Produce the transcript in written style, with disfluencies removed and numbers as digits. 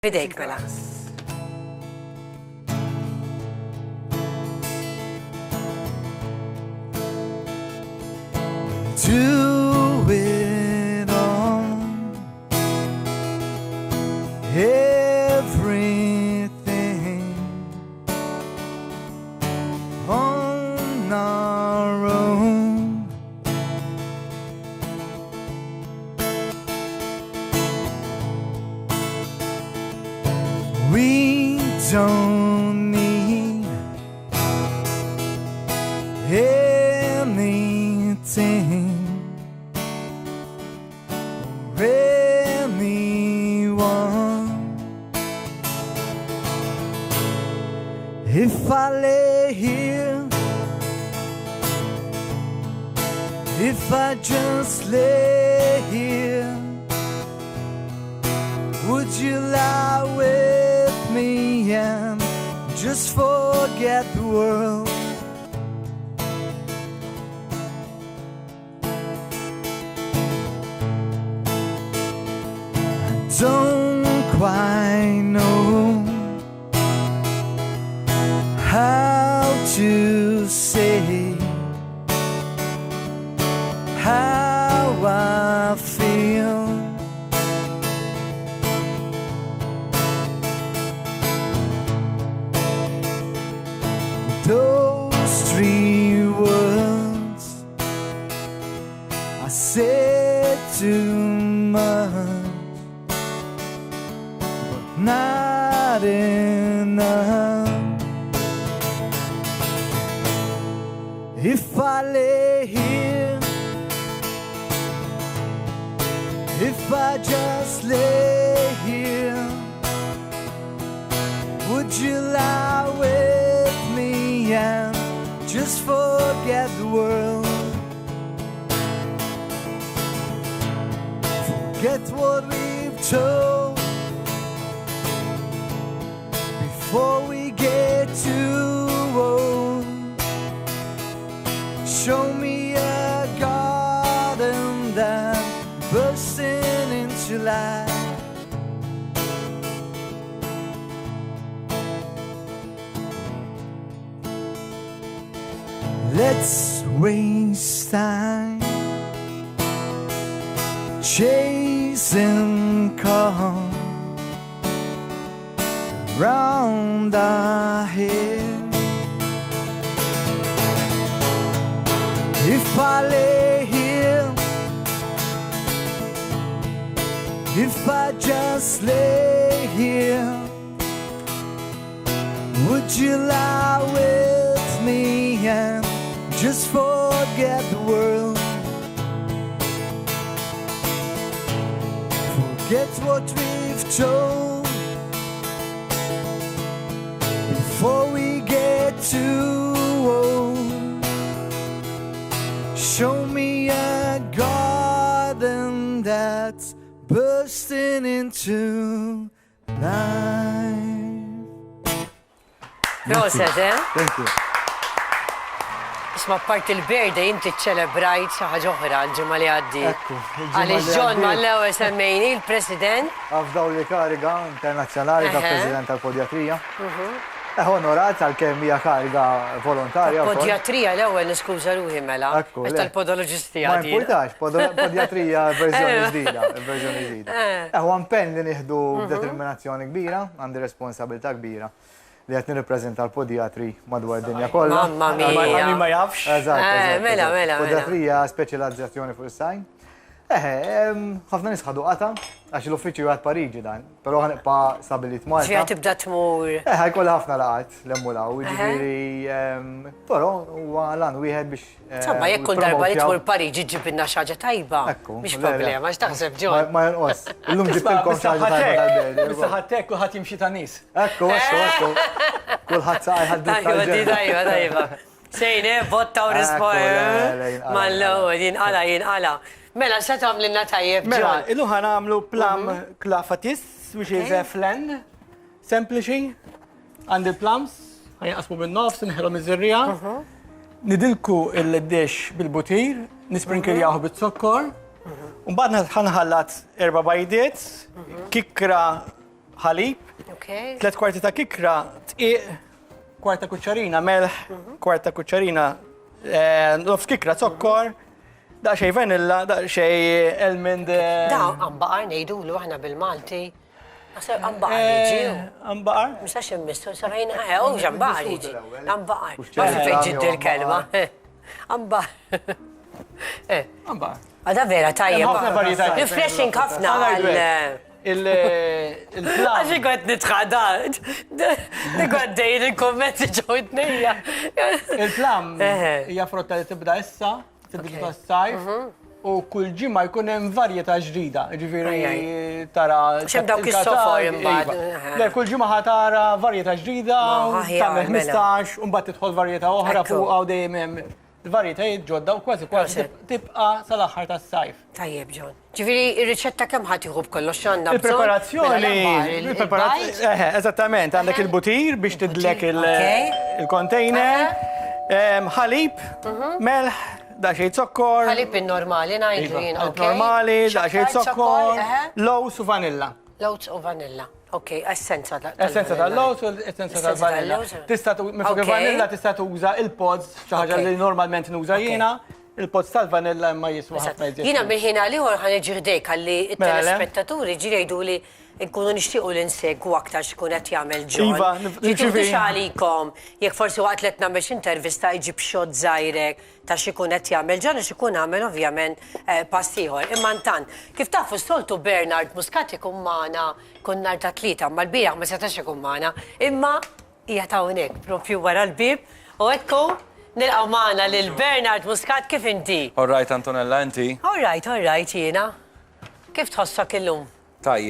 Fidejk mela. Do it all, everything on our own. We don't need anything or anyone. If I lay here, if I just lay here, would you lie with me and just forget the world? Don't quite know how to say how I feel. Those three words I said too much, but not enough. If I lay here, if I just lay here, would you lie with me and just forget the world? Forget what we've told before we get too old. Show me a garden that bursting into life. Let's waste time chasing calm round our head. If I lay here, if I just lay here, would you lie with me and just forget the world? Forget what we've told before we get too old. Show me a garden that's bursting into life. Proset, eh? Thank you. Isma parti l-birda jinti ċelebrajt ħaġa oħra l-ġimgħa li għaddi. Ekku, il-ġimgħa Għaliex li John għaddiet. mal-ewwel semmejni l-President. Għafdaw li kariga internazzjonali ta' President tal-Podjatrija. Onorat għal-kemm hija kariga volontarja. Podjatrija l-ewwel niskuża ruħi mela. Ekku, Għax le. tal-podoloġistija. Ma importax, podjatrija verżjoni ġdida, verżjoni ġdida. Għan pen li nieħdu b'determinazzjoni kbira, għandi responsabilità kbira li qed nirrappreżenta l-podjatri madwar id-dinja kollha. Mamma mia. Għanni ma jafx. Eżatt. mela. Podjatrija speċjalizzazzjoni fuq is-sajn. ħafna nies ħadu qata għax l-uffiċċju għad Pariġi dan, però ħanibqa' stabilit Malta. Ġifieri tibda tmur. Ħajkolla ħafna laqat l-emmulaw, ġifieri, però huwa lan wieħed biex. Insomma, jekk kull darba li tmur Pariġi ġibinna xi ħaġa tajba. Ekku, Mhix le, le. problema, x'taħseb John? Ma jonqos. Illum ġibtilkom xi ħaġa tajba tal-bejli. Bisaħatek kulħadd jimxi ta' nies. Ekku. Kulħadd saqaj ħaddit Tajba. Sejne, botta u rispoja. Mallu, jinqala. Mela, se tagħmlilna tajjeb, Mela, John. illu ħanamlu plum klafatis, which is a flan, sempliċi, għandi plums, ħajqasmu bin-nofs, nħelhom iż-żirrija, nidilku il-dish bil-butir, nisprinkeljaħu bit-sokkor, u mbagħad ħanħallat 4 bajdiet, kikra ħalib, Okay. 3 kwarti ta' kikra, tqiq, kwarta kuċċarina melħ, kwarta kuċċarina nofs kikra zokkor, daqsxejn vanilla, daqsxejn almond. Da, għambaqar nejdulu aħna bil-Malti. Għambaqar iġiju. Għambaqar? Mistax immistu, sabajn, uġ għambaqar iġi. Għambaqar. Mux Ma ċerri fejġiddir kelma. Għambaqar. Għambaqar. Għada vera, tajjeb. Ħafna varjetà. Refreshing ħafna Għana għal. Il-plam. Għaxi għad nitħadat. Għad dejn il-kommenti ġojtnija. Il-plam hija frotta li tibda issa, tibda s-sajf, u kull ġimma jkun hemm varjetà ġdida. Ġifieri tara. Xem dawk is-sofor imbagħad. Le, kull ġimma ħatara varjetà ġdida, aħjar, tagħmel mela. 15, u mbagħad tidħol varjetà oħra Ekku. fuq dejjem hemm il-varjetajiet ġodda u kważi tibqa' sal-aħħar tas-sajf. Tajjeb, John. Ġifiri, il-riċetta kemm ħatiħu b'kollox għandha Il-preparazzjoni, eżattament, għandek il-butir biex tidlek il-container, ħalib, melħ, daċċej zokkor. Ħalib il-normali, najdlu jien, ok? Normali, daċċej zokkor, Chocolate, lows u vanilla. Loads u vanilla. Ok, essenza Essenza tal-lows u essenza tal-vanilla. Tista' mifuk il-vanilla tista' tuża il-pods, xi ħaġa li normalment nuża jiena, il-pods tal-vanilla ma jiswa ħafna jżid. Jina mill-ħina li għor ħan ġirdejk għalli il-telespettaturi ġirejdu li nkunu nishtiqu l-insegwu aktar xikun qed jagħmel ġon. Iva, Ġifieri għalikom, jekk forsi waqt li qed nagħmel intervista jġib xogħol żgħirek ta' xikun qed jagħmel ġon u xikun għamel ovvjament pass ieħor. Imma ntant, kif tafu s-soltu Bernard Muscat ikun magħna kun nhar ta' tlieta, ma l-bieraħ ma setax ikun magħna, imma hija ta' hawnhekk propju wara l-bib u ekku nilqgħu magħna lil Bernard Muscat kif inti? All right, Antonella, inti? All right, jiena. Kif tħossok illum? Tajjeb.